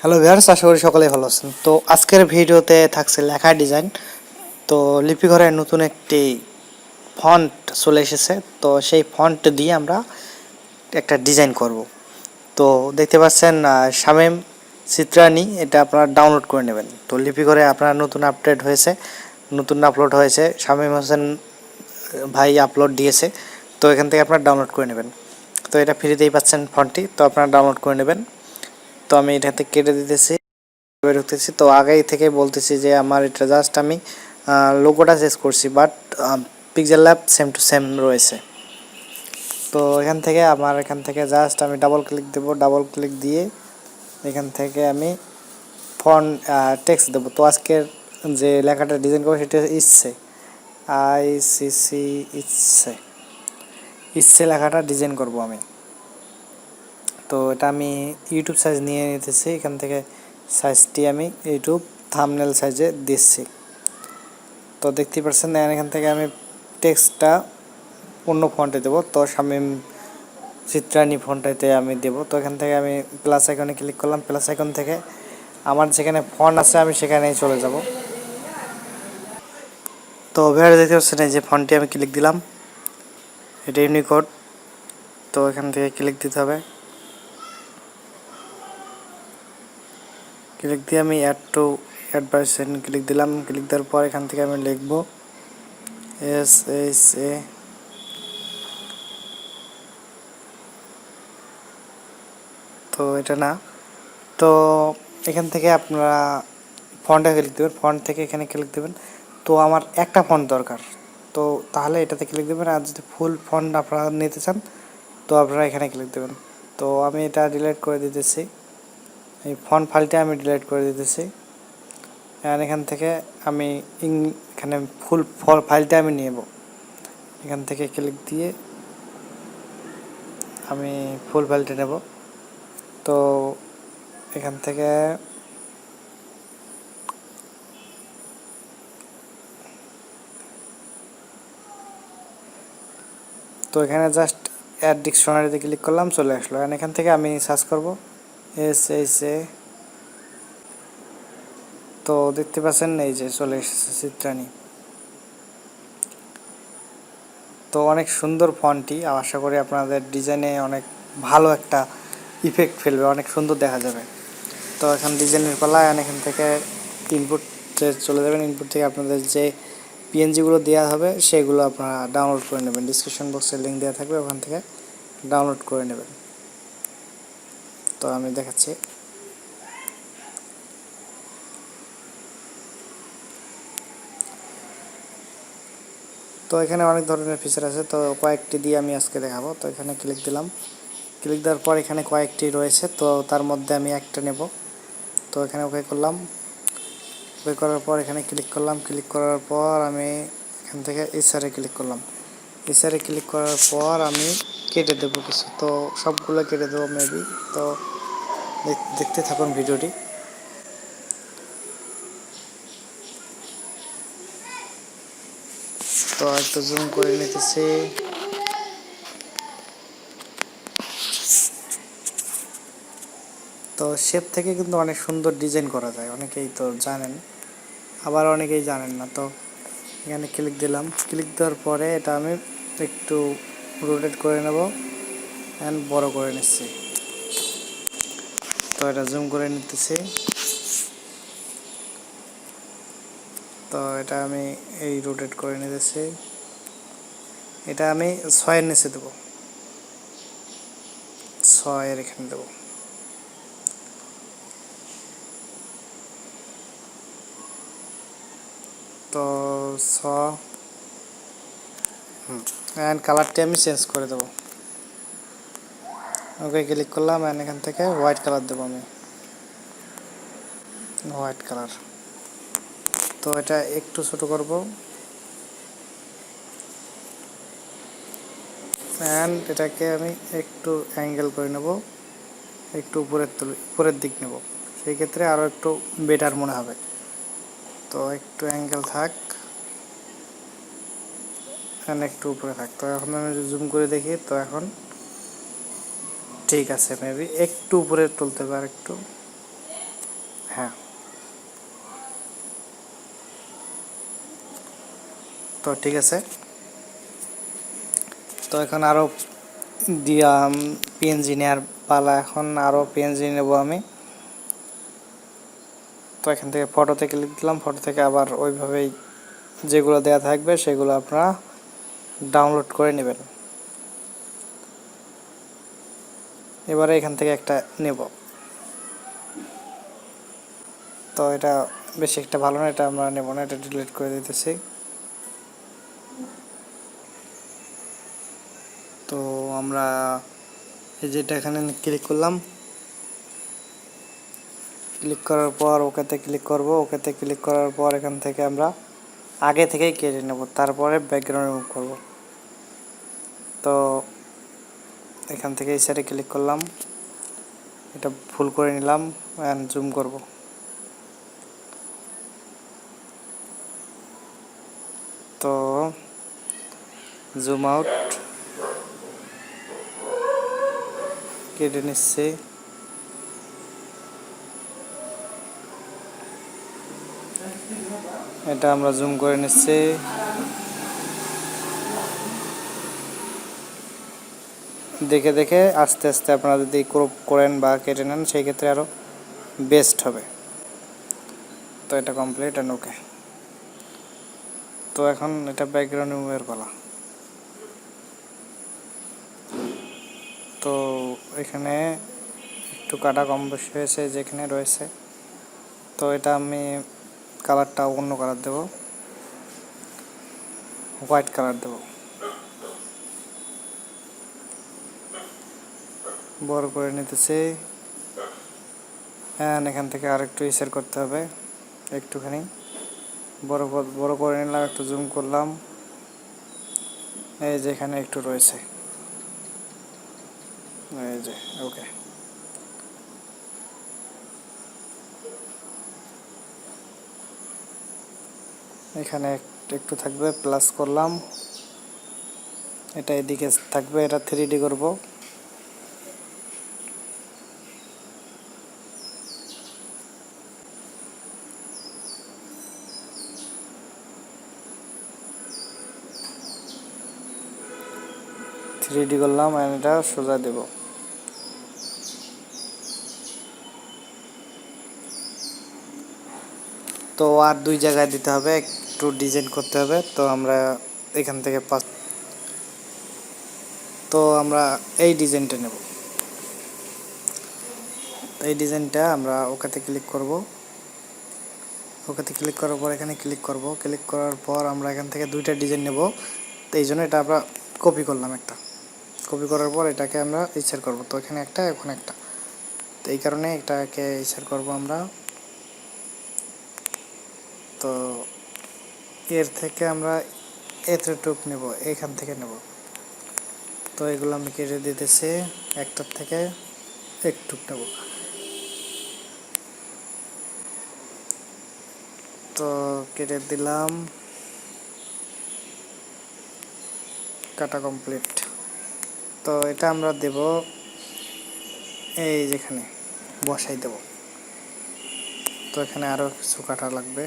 Hello viewers, আশা করি সকলেই ভালো আছেন। তো আজকের ভিডিওতে থাকছে লেখা ডিজাইন। তো লিপি ঘরে নতুন একটি ফন্ট চলে এসেছে। তো সেই ফন্ট দিয়ে আমরা একটা ডিজাইন করব। তো দেখতে পাচ্ছেন শামীম চিত্রাণী, এটা আপনারা ডাউনলোড করে নেবেন। তো লিপি ঘরে আপনার নতুন আপডেট হয়েছে, নতুন আপলোড হয়েছে, শামীম হোসেন ভাই আপলোড দিয়েছে। তো এখান থেকে আপনারা ডাউনলোড করে নেবেন। তো এটা ফ্রিতেই পাচ্ছেন ফন্টটি, তো আপনারা ডাউনলোড করে নেবেন। তো আমি এটাতে কেটে দিতেছি, ঢুকতেছি। তো আগেই থেকে বলতেছি যে আমার এটা জাস্ট আমি লোগোটা চেঞ্জ করছি, but PixelLab same to same রয়েছে। তো এখান থেকে জাস্ট আমি ডাবল ক্লিক দেব, ডাবল ক্লিক দিয়ে এখান থেকে আমি ফন্ট টেক্সট দেবো। তো আজকের যে লেখাটা ডিজাইন করবো সেটা ইচ্ছে, ইচ্ছে ইচ্ছে লেখাটা ডিজাইন করব আমি। তো এটা আমি ইউটিউব সাইজ নিয়ে নিতেছি, এখান থেকে সাইজটি আমি ইউটিউব থাম্বনেল সাইজে দিচ্ছি। তো দেখতেই পাচ্ছেন এখান থেকে আমি টেক্সটটা অন্য ফন্টে দেবো। তো শামীম চিত্রাণী ফন্টটাতে আমি দেবো। তো এখান থেকে আমি প্লাস আইকনে ক্লিক করলাম, প্লাস আইকন থেকে আমার যেখানে ফন্ট আছে আমি সেখানেই চলে যাব। তো ভিউয়ার্স দেখতে পাচ্ছেন এই যে ফন্টটি আমি ক্লিক দিলাম, এটা ইউনিকোড। তো এখান থেকে ক্লিক দিতে হবে, ক্লিক দিয়ে আমি অ্যাড ভার্সন ক্লিক দিলাম। ক্লিক দেওয়ার পর এখান থেকে আমি লিখব SHA। তো এটা না, তো এখান থেকে আপনারা ফন্টে ক্লিক দেবেন, ফন্ট থেকে এখানে ক্লিক দেবেন। তো আমার একটা ফন্ট দরকার, তো তাহলে এটাতে ক্লিক দেবেন। আর যদি ফুল ফন্ট আপনারা নিতে চান তো আপনারা এখানে ক্লিক দেবেন। তো আমি এটা ডিলিট করে দিতেছি, এই ফন্ট ফাইলটা আমি ডিলিট করে দিতেছি। আর এখান থেকে আমি এখানে ফুল ফাইলটা আমি নেব, এখান থেকে ক্লিক দিয়ে আমি ফুল ফাইলটা নেব। তো এখান থেকে তো এখানে জাস্ট অ্যাড ডিকশনারিতে ক্লিক করলাম, চলে আসলো। আর এখান থেকে আমি সার্চ করব SHA। তো দেখতে পাচ্ছেন এই যে চলে এসেছে চিত্রাণী। তো অনেক সুন্দর ফন্টটি, আশা করি আপনাদের ডিজাইনে অনেক ভালো একটা ইফেক্ট ফেলবে, অনেক সুন্দর দেখা যাবে। তো এখন ডিজাইনের পালা, এখান থেকে ইনপুটে চলে যাবেন। ইনপুট থেকে আপনাদের যে পিএনজিগুলো দেওয়া হবে সেগুলো আপনারা ডাউনলোড করে নেবেন, ডিসক্রিপশন বক্সে লিঙ্ক দেওয়া থাকবে, ওখান থেকে ডাউনলোড করে নেবেন। তো আমি দেখাচ্ছি। তো এখানে অনেক ধরনের ফিচার আছে, তো কয়েকটি দিয়ে আমি আজকে দেখাবো। তো এখানে ক্লিক দিলাম, ক্লিক দেওয়ার পর এখানে কয়েকটি রয়েছে, তো তার মধ্যে আমি একটা নেব। তো এখানে ওকে করলাম, ওকে করার পর এখানে ক্লিক করলাম। ক্লিক করার পর আমি এখান থেকে ইসারে ক্লিক করলাম। ইসারে ক্লিক করার পর আমি কেটে দেবো কিছু, তো সবগুলো কেটে দেবো মেবি। তো দেখতে থাকুন ভিডিওটি। তো একটু জুম করে নিতেছি। তো শেপ থেকে কিন্তু অনেক সুন্দর ডিজাইন করা যায়, অনেকেই তো জানেন, আবার অনেকেই জানেন না। তো এখানে ক্লিক দিলাম, ক্লিক দেওয়ার পরে এটা আমি একটু রোটেট করে নেব অ্যান্ড বড় করে নিচ্ছি। তো এটা জুম করে নিতেছি। তো এটা আমি এই রোটেট করে নিতেছি, এটা আমি 6-এর নিচে দেবো, 6-এর এখানে দেবো। তো 6 অ্যান্ড কালারটি আমি চেঞ্জ করে দেবো। ওকে ক্লিক করলাম অ্যান্ড এখান থেকে হোয়াইট কালার দেবো আমি, হোয়াইট কালার। তো এটা একটু ছোট করব অ্যান্ড এটাকে আমি একটু অ্যাঙ্গেল করে নেব, একটু উপরের দিক নেব, সেই ক্ষেত্রে আরও একটু বেটার মনে হবে। তো একটু অ্যাঙ্গেল থাক অ্যান্ড একটু উপরে থাক। তো এখন আমি জুম করে দেখি, তো এখন ঠিক আছে, মেবি একটু উপরে তুলতে পারে একটু। হ্যাঁ, তো ঠিক আছে। তো এখন আরও দিয়া পিএনজি নেওয়ার পালা, এখন আরও পিএনজি নেব আমি। তো এখান থেকে ফটোতে ক্লিক দিলাম, ফটো থেকে আবার ওইভাবেই যেগুলো দেওয়া থাকবে সেগুলো আপনারা ডাউনলোড করে নেবেন। এবারে এখান থেকে একটা নেব। তো এটা বেশি একটা ভালো না, এটা আমরা নেব না, এটা ডিলিট করে দিতেছি। তো আমরা এই যেটা এখানে ক্লিক করলাম, ক্লিক করার পর ওকেতে ক্লিক করব। ওকেতে ক্লিক করার পর এখান থেকে আমরা আগে থেকেই কেটে নেব, তারপরে ব্যাকগ্রাউন্ড রিমুভ করব। তো এখান থেকে এই সাইডে ক্লিক করলাম, এটা ফুল করে নিলাম অ্যান্ড জুম করব। তো জুম আউট কেটে নিচ্ছি। এটা আমরা জুম করে নিচ্ছি। দেখে দেখে আস্তে আস্তে আপনারা যদি ক্রপ করেন বা কেটে নেন সেই ক্ষেত্রে আরও বেস্ট হবে। তো এটা কমপ্লিট অ্যান্ড ওকে। তো এখন এটা ব্যাকগ্রাউন্ড রিমুভের পালা। তো এখানে একটু কাটা কম বেশি হয়েছে যেখানে রয়েছে। তো এটা আমি কালারটা অন্য কালার দেব, হোয়াইট কালার দেব। বড় করে নিতেছি, হ্যাঁ এখান থেকে আর একটু ইসের করতে হবে, একটুখানি বড় করে নিলাম, একটু জুম করলাম, এই যে এখানে একটু রয়েছে, এই যে ওকে। এখানে একটু থাকবে, প্লাস করলাম, এটা এদিকে থাকবে, এটা 3D করব। করলাম আর এটা সোজা দেব। তো আর দুই জায়গায় দিতে হবে, একটু ডিজাইন করতে হবে। তো আমরা এখান থেকে তো আমরা এই ডিজাইনটা নেব। এই ডিজাইনটা আমরা ওকেতে ক্লিক করব। ওকেতে ক্লিক করার পর এখানে ক্লিক করব। ক্লিক করার পর আমরা এখান থেকে দুইটা ডিজাইন নেব। তো এই জন্য এটা আমরা কপি করলাম, একটা কপি করার পর এটাকে আমরা ইনসার্ট করব। তো এখানে একটা, এখন একটা, তো এই কারণে এটাকে ইনসার্ট করব আমরা। তো এর থেকে আমরা এতটুক নেব, এখান থেকে নেব। তো এগুলো আমি কেটে দিতেছি, একটার থেকে একটুক নেব। তো কেটে দিলাম, কাটা কমপ্লিট। তো এটা আমরা দেব এই যেখানে বসাই দেব। তো এখানে আরও কিছু কাটা লাগবে।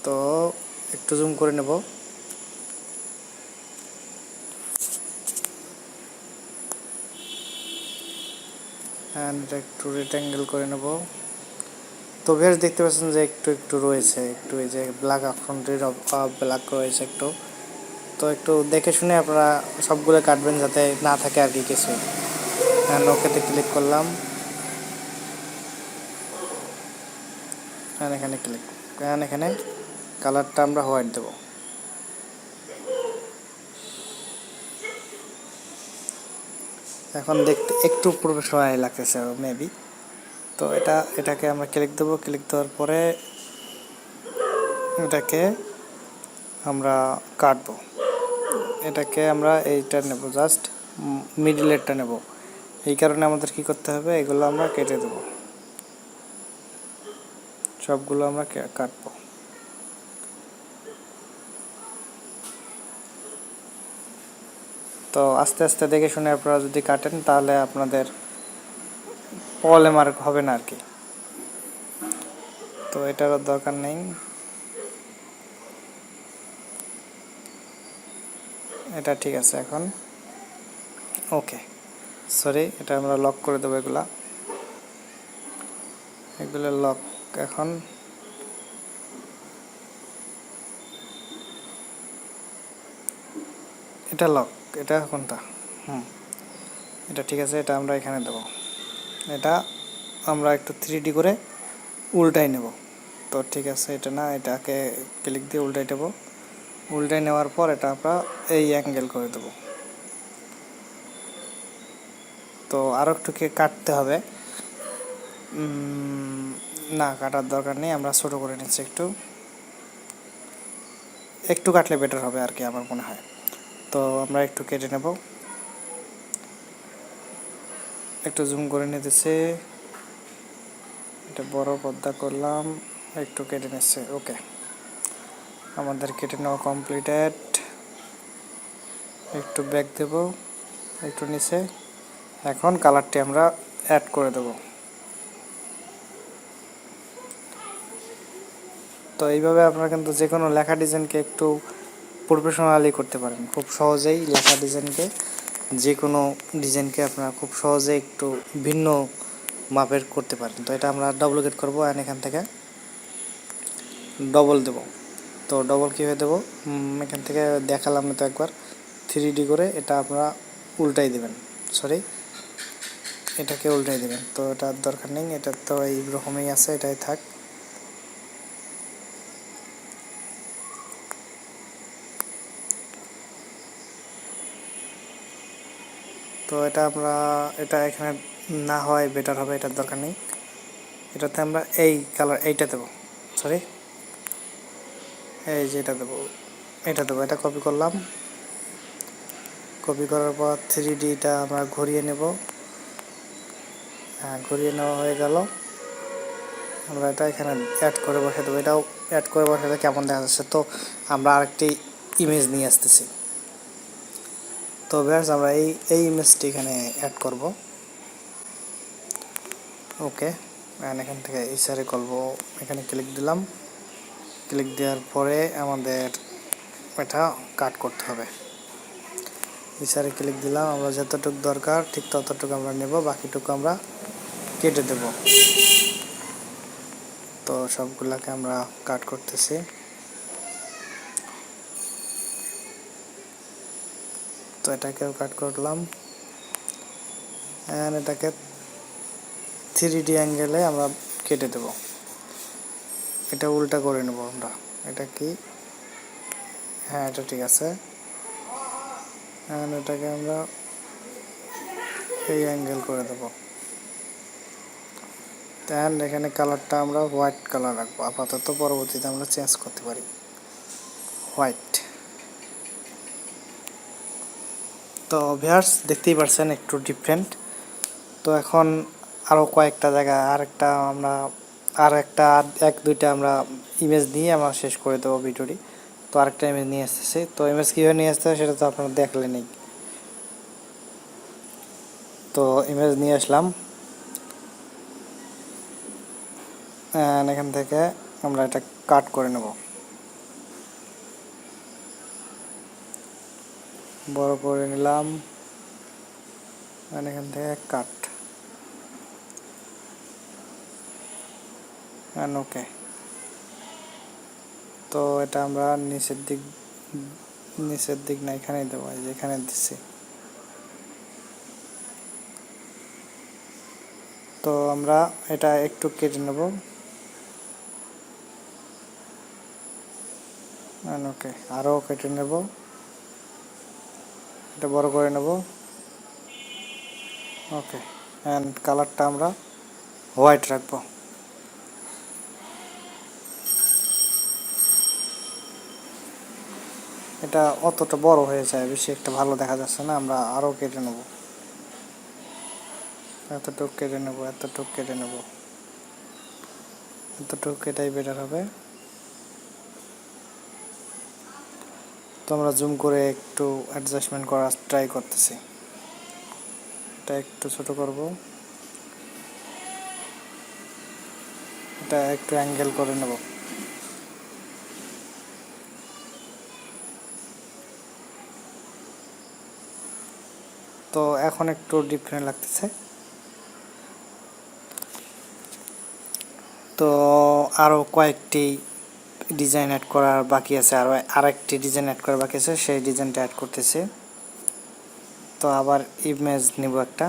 তো একটু জুম করে নেব, অ্যান্ড একটু রেক্ট্যাঙ্গেল করে নেব। তো বেশ দেখতে পাচ্ছেন যে একটু একটু রয়েছে, একটু এই যে ব্ল্যাক আফ্রন্টের ব্ল্যাক রয়েছে একটু। তো একটু দেখে শুনে আপনারা সবগুলো কাটবেন যাতে না থাকে আর কি কিছু। অ্যান্ড ওকেতে ক্লিক করলাম, এখানে ক্লিক, এখানে কালারটা আমরা হোয়াইট দেব। এখন দেখতে একটু প্রফেশনাল লাগতেছে মেবি। তো এটাকে আমরা ক্লিক দেবো। ক্লিক দেওয়ার পরে এটাকে আমরা কাটবো। এটাকে আমরা এইটা নেব, জাস্ট মিডিলেরটা নেব। এই কারণে আমাদের কি করতে হবে, এগুলো আমরা কেটে দেব, সবগুলো আমরা কাটবো। তো আস্তে আস্তে দেখে শুনে আপনারা যদি কাটেন তাহলে আপনাদের ওয়ালমার্ক হবে না আর কি, তো এটারও দরকার নেই। এটা ঠিক আছে এখন, ওকে। সরি, এটা আমরা লক করে দেবো, এগুলো লক। এখন এটা লক, এটা কোনটা? এটা ঠিক আছে, এটা আমরা এখানে দেবো। এটা আমরা একটু 3D করে উল্টাই নেব। তো ঠিক আছে, এটা না, এটাকে ক্লিক দিয়ে উল্টাই দেবো। উল্টাই নেওয়ার পর এটা আমরা এই অ্যাঙ্গেল করে দেবো। তো আরও একটু কাটতে হবে, না কাটার দরকার নেই, আমরা ছোটো করে নিচ্ছি, একটু কাটলে বেটার হবে আর কি আমার মনে হয়। তো আমরা একটু কেটে নেব, একটু জুম করে নিতেছি, এটা বড় পর্দা করলাম, একটু কেটে নিচ্ছে। ওকে, আমাদের কেটে নেওয়া কমপ্লিটেড। একটু ব্যাক দেব, একটু নিচে। এখন কালারটি আমরা অ্যাড করে দেব। তো এইভাবে আপনারা কিন্তু যে কোনো লেখা ডিজাইনকে একটু প্রফেশনালি করতে পারেন খুব সহজেই। লেখা ডিজাইনকে, যে কোনো ডিজাইনকে আপনারা খুব সহজে একটু ভিন্ন মাপের করতে পারেন। তো এটা আমরা ডবল ক্লিক করবো, আর এখান থেকে ডবল দেব। তো ডবল কীভাবে দেবো, এখান থেকে দেখালাম না তো একবার, 3D করে এটা আপনারা উল্টাই দেবেন, সরি এটাকে উল্টাই দেবেন। তো এটার দরকার নেই, এটা তো এই রকমই আছে, এটাই থাক। তো এটা আমরা, এটা এখানে না হয় বেটার হবে, এটার দরকার নেই। এটাতে আমরা এই কালার, এইটা দেবো, সরি এই যে এটা দেবো, এটা কপি করলাম। কপি করার পর 3Dটা আমরা ঘুরিয়ে নেব। হ্যাঁ, ঘুরিয়ে নেওয়া হয়ে গেল। আমরা এটা এখানে অ্যাড করে বসে দেবো। এটাও অ্যাড করে বসাতে কেমন দেখা যাচ্ছে। তো আমরা আরেকটি ইমেজ নিয়ে আসতেছি। তো ভিউয়ার্স, আমরা এই ইমেজটি এখানে অ্যাড করব। ওকে, এখান থেকে এই সারে করব, এখানে ক্লিক দিলাম। ক্লিক দেওয়ার পরে আমাদের এটা কাট করতে হবে। এই সারে ক্লিক দিলাম, আমরা যতটুকু দরকার ঠিক ততটুকু আমরা নেব, বাকিটুকু আমরা কেটে দেব। তো সবগুলাকে আমরা কাট করতেছি। তো এটাকেও কাট করলাম, এটাকে 3D অ্যাঙ্গেলে আমরা কেটে দেব। এটা উল্টা করে নেব আমরা। এটা কি, হ্যাঁ এটা ঠিক আছে। এটাকে আমরা এই অ্যাঙ্গেল করে দেব। এখানে কালারটা আমরা হোয়াইট কালার রাখবো আপাতত, পরবর্তীতে আমরা চেঞ্জ করতে পারি হোয়াইট। তো ভিউয়ার্স, দেখতেই পারছেন একটু ডিফারেন্ট। তো এখন আরও কয়েকটা জায়গা, এক দুইটা আমরা ইমেজ নিয়ে আমরা শেষ করে দেবো ভিডিওটি। তো আরেকটা ইমেজ নিয়ে আসতেছি। তো ইমেজ কীভাবে নিয়ে আসতে হয় সেটা তো আপনারা দেখলেনই। তো ইমেজ নিয়ে আসলাম, এখান থেকে আমরা এটা কাট করে নেব, বড় করে নিলাম, এখান থেকে কাট, ওকে। তো এটা আমরা নিচের দিক না, এখানেই দেবো, যেখানে দিচ্ছি। তো আমরা এটা একটু কেটে নেব, ওকে, আরও কেটে নেব, এটা বড় করে নেব, ওকে। কালারটা আমরা হোয়াইট রাখবো। এটা অতটা বড় হয়ে যায়, বেশি একটা ভালো দেখা যাচ্ছে না, আমরা আরও কেটে নেব, এতটুকু কেটে নেব, এতটুকু কেটাই বেটার হবে। তো আমরা জুম করে একটু অ্যাডজাস্টমেন্ট করার ট্রাই করতেছি। এটা একটু ছোট করব, এটা একটু অ্যাঙ্গেল করে নেব। তো এখন একটু ডিফারেন্ট লাগতেছে। তো আরও কয়েকটি ডিজাইন অ্যাড করার বাকি আছে, আরেকটি ডিজাইন অ্যাড করার বাকি আছে, সেই ডিজাইনটা অ্যাড করতেছে। তো আবার ইমেজ নিব একটা।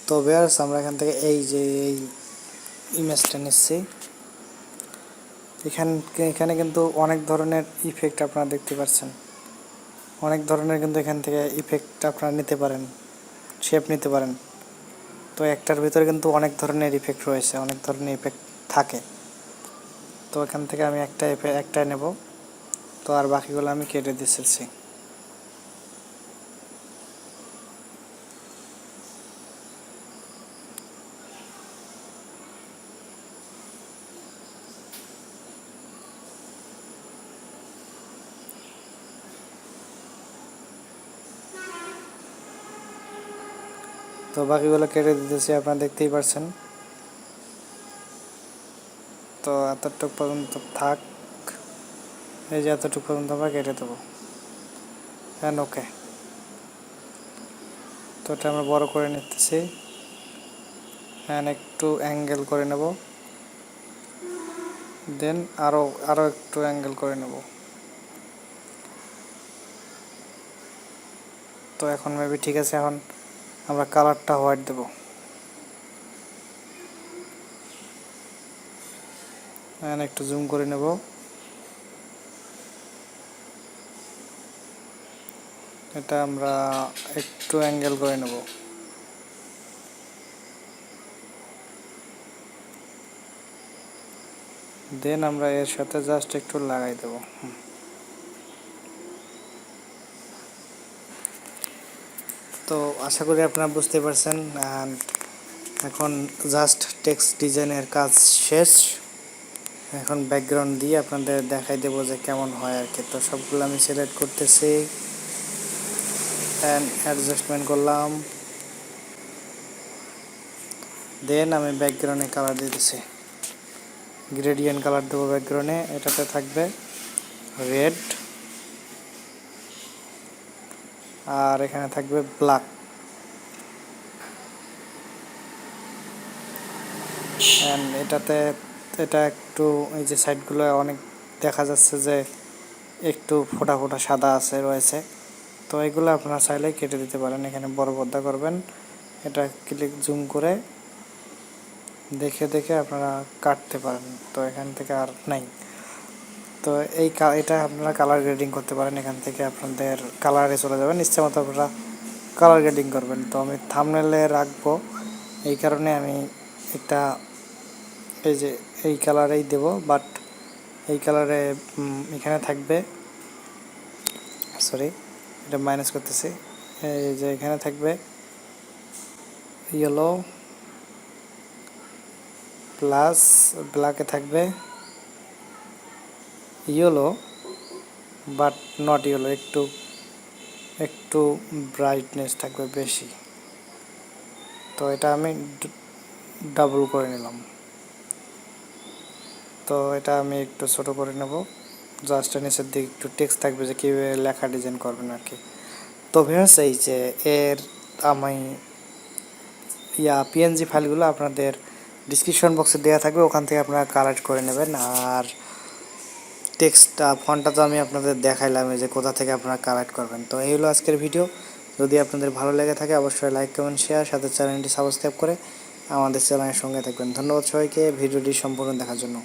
তো ভিউয়ার্স আমরা এখান থেকে এই যে এই ইমেজটা নিচ্ছি। এখানে কিন্তু অনেক ধরনের ইফেক্ট আপনারা দেখতে পাচ্ছেন, অনেক ধরনের কিন্তু এখান থেকে ইফেক্ট আপনারা নিতে পারেন, শেপ নিতে পারেন। তো একটার ভিতরে কিন্তু অনেক ধরনের ইফেক্ট রয়েছে, অনেক ধরনের ইফেক্ট থাকে। তো এখান থেকে আমি একটা নেব। তো আর বাকিগুলো আমি কেটে দিচ্ছি। তো বাকিগুলো কেটে দিতেছি, আপনারা দেখতেই পাচ্ছেন। তো এতটুকু পর্যন্ত থাক, এই যে এতটুকু পর্যন্ত আমরা কেটে দেবো। হ্যাঁ, ওকে। তো এটা আমরা বড় করে নিতেছি, হ্যাঁ একটু অ্যাঙ্গেল করে নেব, দেন আরও একটু অ্যাঙ্গেল করে নেব। তো এখন মেবি ঠিক আছে। এখন আমরা কালারটা হোয়াইট দেব। একটু জুম করে নেব। এটা আমরা একটু অ্যাঙ্গেল করে নেব। দেন আমরা এর সাথে জাস্ট একটু লাগাই দেব। তো আশা করি আপনারা বুঝতে পারছেন। এখন জাস্ট টেক্সট ডিজাইনের কাজ শেষ। এখন ব্যাকগ্রাউন্ড দিয়ে আপনাদের দেখাই দেবো যে কেমন হয় আর কি। তো সবগুলো আমি সিলেক্ট করতেছি, অ্যাডজাস্টমেন্ট করলাম, দেন আমি ব্যাকগ্রাউন্ডে কালার দিতেছি, গ্রেডিয়েন্ট কালার দেবো ব্যাকগ্রাউন্ডে। এটাতে থাকবে রেড, আর এখানে থাকবে ব্ল্যাক। এটা একটু এই যে সাইডগুলো অনেক দেখা যাচ্ছে যে একটু ফোটা ফোটা সাদা রয়েছে। তো এগুলো আপনারা চাইলে কেটে দিতে পারেন। এখানে বড় পর্দা করবেন, এটা ক্লিক জুম করে দেখে দেখে আপনারা কাটতে পারেন। তো এখান থেকে আর নাই। তো এটা আপনারা কালার গ্রেডিং করতে পারেন। এখান থেকে আপনাদের কালারে চলে যাবেন, ইচ্ছে মতো আপনারা কালার গ্রেডিং করবেন। তো আমি থাম্বনেলে রাখবো, এই কারণে আমি একটা এই যে এই কালারেই দেব, বাট এই কালারে এখানে থাকবে, সরি এটা মাইনাস করতেছি, এই যে এখানে থাকবে ইয়েলো প্লাস ব্ল্যাকে থাকবে ইয়েলো বাট নট ইয়েলো, একটু ব্রাইটনেস থাকবে বেশি। তো এটা আমি ডাবল করে নিলাম। তো এটা আমি একটু ছোট করে নেব, জাস্ট নিচের দিকে একটু টেক্সট থাকবে যে কীভাবে লেখা ডিজাইন করবেন আর কি। তো ভিউয়ার্স এই যে আমি পিএনজি ফাইলগুলো আপনাদের ডিসক্রিপশন বক্সে দেওয়া থাকবে, ওখান থেকে আপনারা কালেক্ট করে নেবেন। আর টেক্সটটা ফন্টটা তো আমি আপনাদের দেখাইলাম যে কোথা থেকে আপনারা কালেক্ট করবেন। তো এই হলো আজকের ভিডিও। যদি আপনাদের ভালো লেগে থাকে অবশ্যই লাইক কমেন্ট শেয়ার, সাথে চ্যানেলটি সাবস্ক্রাইব করে আমাদের চ্যানেলের সঙ্গে থাকবেন। ধন্যবাদ সবাইকে ভিডিওটি সম্পূর্ণ দেখার জন্য।